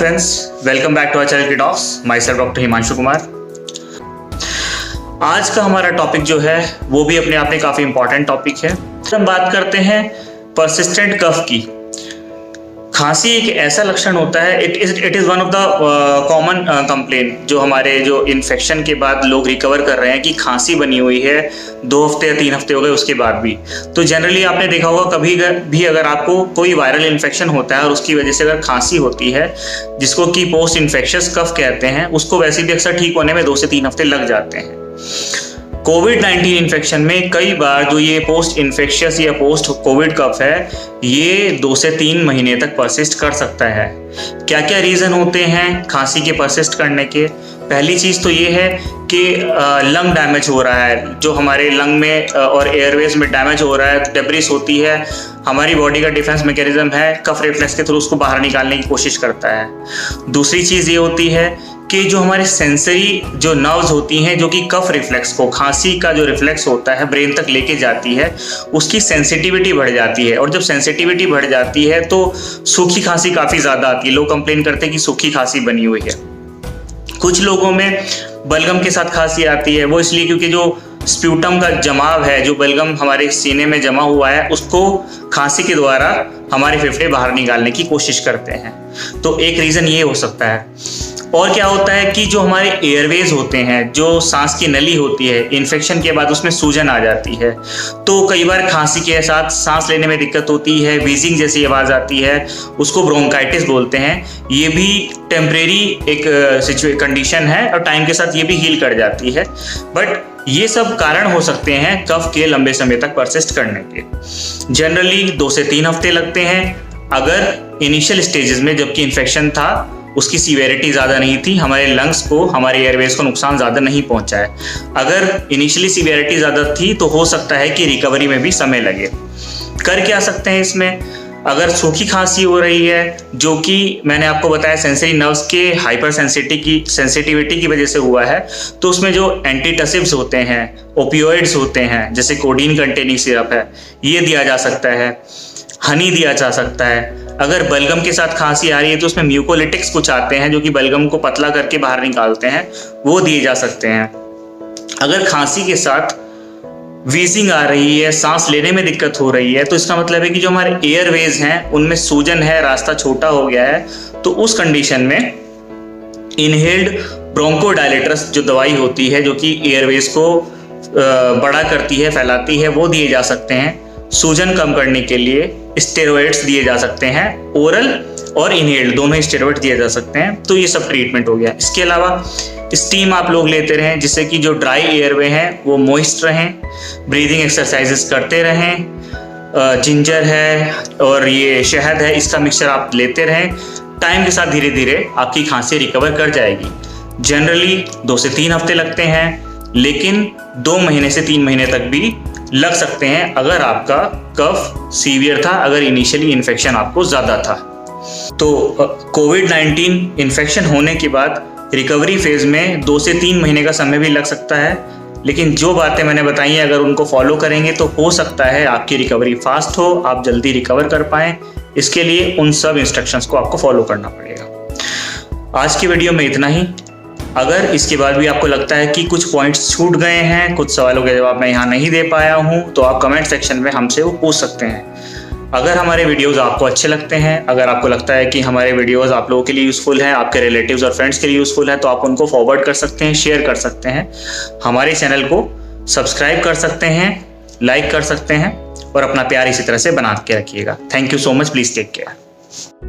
Friends, welcome back to our channel talks. Myself doctor Himanshu Kumar. आज का हमारा topic जो है वो भी अपने आप में काफ़ी इंपॉर्टेंट टॉपिक है। हम बात करते हैं परसिस्टेंट कफ की। खांसी एक ऐसा लक्षण होता है, it is one of the common complain जो हमारे जो इन्फेक्शन के बाद लोग रिकवर कर रहे हैं कि खांसी बनी हुई है 2 हफ्ते या 3 हफ्ते हो गए उसके बाद भी। तो जनरली आपने देखा होगा कभी भी अगर आपको कोई वायरल इन्फेक्शन होता है और उसकी वजह से अगर खांसी होती है, जिसको कि पोस्ट इन्फेक्शियस कफ कहते हैं, उसको वैसे भी अक्सर ठीक होने में 2 से 3 हफ्ते लग जाते हैं। कोविड-19 इन्फेक्शन में कई बार जो ये पोस्ट इन्फेक्शियस या पोस्ट कोविड कफ है, ये 2 से 3 महीने तक परसिस्ट कर सकता है। क्या क्या रीज़न होते हैं खांसी के परसिस्ट करने के? पहली चीज़ तो ये है कि लंग डैमेज हो रहा है, जो हमारे लंग में और एयरवेज में डैमेज हो रहा है, डेब्रिस होती है। हमारी बॉडी का डिफेंस मैकेनिज्म है, कफ रिफ्लेक्स के थ्रू उसको बाहर निकालने की कोशिश करता है। दूसरी चीज़ ये होती है कि जो हमारे सेंसरी जो नर्व्स होती हैं, जो कि कफ रिफ्लेक्स को, खांसी का जो रिफ्लेक्स होता है, ब्रेन तक लेके जाती है, उसकी सेंसिटिविटी बढ़ जाती है। और जब सेंसिटिविटी बढ़ जाती है तो सूखी खांसी काफ़ी ज़्यादा आती है। लोग कंप्लेन करते हैं कि सूखी खांसी बनी हुई है। कुछ लोगों में बलगम के साथ खांसी आती है, वो इसलिए क्योंकि जो स्प्यूटम का जमाव है, जो बलगम हमारे सीने में जमा हुआ है, उसको खांसी के द्वारा हमारे फेफड़े बाहर निकालने की कोशिश करते हैं। तो एक रीज़न ये हो सकता है। और क्या होता है कि जो हमारे एयरवेज होते हैं, जो सांस की नली होती है, इन्फेक्शन के बाद उसमें सूजन आ जाती है, तो कई बार खांसी के साथ सांस लेने में दिक्कत होती है, व्हीजिंग जैसी आवाज़ आती है, उसको ब्रोंकाइटिस बोलते हैं। ये भी टेम्परेरी एक कंडीशन है और टाइम के साथ ये भी हील कर जाती है। बट ये सब कारण हो सकते हैं कफ के लंबे समय तक परसिस्ट करने के। जनरली 2 से 3 हफ्ते लगते हैं। अगर इनिशियल स्टेजेस में जबकि इन्फेक्शन था, उसकी सीवेरिटी ज़्यादा नहीं थी, हमारे लंग्स को, हमारे एयरवेज को नुकसान ज़्यादा नहीं पहुंचा है। अगर इनिशियली सीवेरिटी ज़्यादा थी तो हो सकता है कि रिकवरी में भी समय लगे। कर क्या सकते हैं इसमें? अगर सूखी खांसी हो रही है, जो कि मैंने आपको बताया सेंसरी नर्व्स के हाइपर सेंसिटिविटी की वजह से हुआ है, तो उसमें जो एंटीटसिव्स होते हैं, ओपियोइड्स होते हैं, जैसे कोडीन कंटेनिंग सिरप है, ये दिया जा सकता है। हनी दिया जा सकता है। अगर बलगम के साथ खांसी आ रही है तो उसमें म्यूकोलिटिक्स कुछ आते हैं जो कि बलगम को पतला करके बाहर निकालते हैं, वो दिए जा सकते हैं। अगर खांसी के साथ वीजिंग आ रही है, सांस लेने में दिक्कत हो रही है, तो इसका मतलब है कि जो हमारे एयरवेज हैं उनमें सूजन है, रास्ता छोटा हो गया है। तो उस कंडीशन में इनहेल्ड ब्रोंकोडायलेटर्स जो दवाई होती है, जो कि एयरवेज को बड़ा करती है, फैलाती है, वो दिए जा सकते हैं। सूजन कम करने के लिए स्टेरॉइड्स दिए जा सकते हैं, ओरल और इनहेल्ड दोनों स्टेरॉइड दिए जा सकते हैं। तो ये सब ट्रीटमेंट हो गया। इसके अलावा स्टीम आप लोग लेते रहें, जिससे कि जो ड्राई एयरवे हैं वो मॉइस्ट रहें। ब्रीदिंग एक्सरसाइजेस करते रहें। जिंजर है और ये शहद है, इसका मिक्सचर आप लेते रहें। टाइम के साथ धीरे धीरे आपकी खांसी रिकवर कर जाएगी। जनरली 2 से 3 हफ्ते लगते हैं, लेकिन 2 महीने से 3 महीने तक भी लग सकते हैं अगर आपका कफ सीवियर था, अगर इनिशियली इन्फेक्शन आपको ज़्यादा था। तो कोविड-19 इन्फेक्शन होने के बाद रिकवरी फेज़ में 2 से 3 महीने का समय भी लग सकता है, लेकिन जो बातें मैंने बताई हैं अगर उनको फॉलो करेंगे तो हो सकता है आपकी रिकवरी फास्ट हो, आप जल्दी रिकवर कर पाएँ। इसके लिए उन सब इंस्ट्रक्शंस को आपको फॉलो करना पड़ेगा। आज की वीडियो में इतना ही। अगर इसके बाद भी आपको लगता है कि कुछ पॉइंट्स छूट गए हैं, कुछ सवालों के जवाब मैं यहाँ नहीं दे पाया हूँ, तो आप कमेंट सेक्शन में हमसे वो पूछ सकते हैं। अगर हमारे वीडियोस आपको अच्छे लगते हैं, अगर आपको लगता है कि हमारे वीडियोस आप लोगों के लिए यूज़फुल हैं, आपके रिलेटिव्स और फ्रेंड्स के लिए यूज़फुल है, तो आप उनको फॉरवर्ड कर सकते हैं, शेयर कर सकते हैं। हमारे चैनल को सब्सक्राइब कर सकते हैं, लाइक कर सकते हैं और अपना प्यार इसी तरह से बना के रखिएगा। Thank you so much. Please take care.